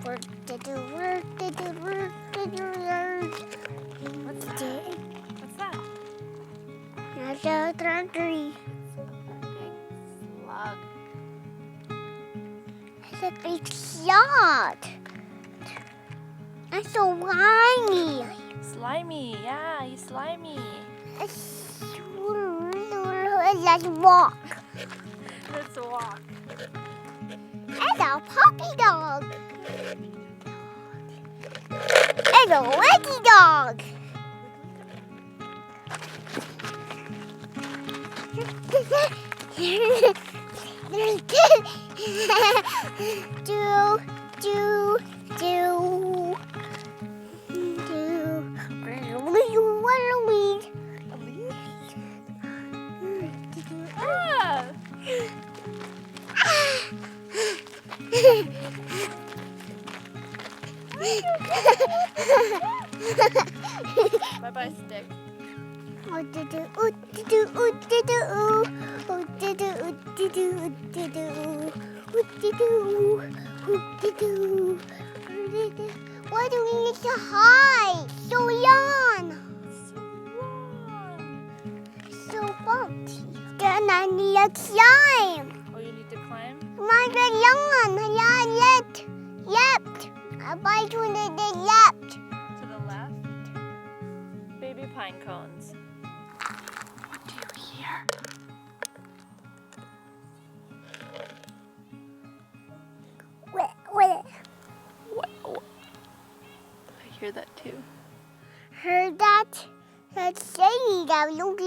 Work to do, work to do, work to do, What's that? What's that? Another tree. Big slug. It's a big shot. It's so slimy. Slimy, yeah, he's slimy. Let's walk. Let's walk. It's a puppy dog. It's a leggy dog. do, do, do. Ah! Bye-bye, stick. Why do we need to hide? So long. So long. So bumpy. Then I need to climb. Oh, you need to climb? My lawn. Left. I bite to the left. To the left. Baby pine cones. What do you hear? Wait. What? I hear that too. Heard that? That saying that look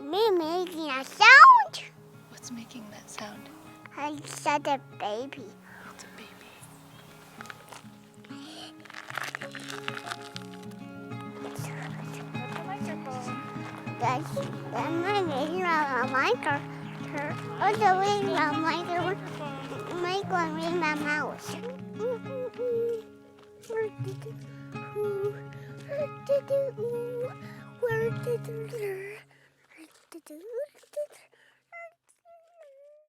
me making a sound. What's making that sound? I said a baby. It's a baby. That's the microphone. That's my making a microphone. Also making a microphone. Microphone with my mouse. Where did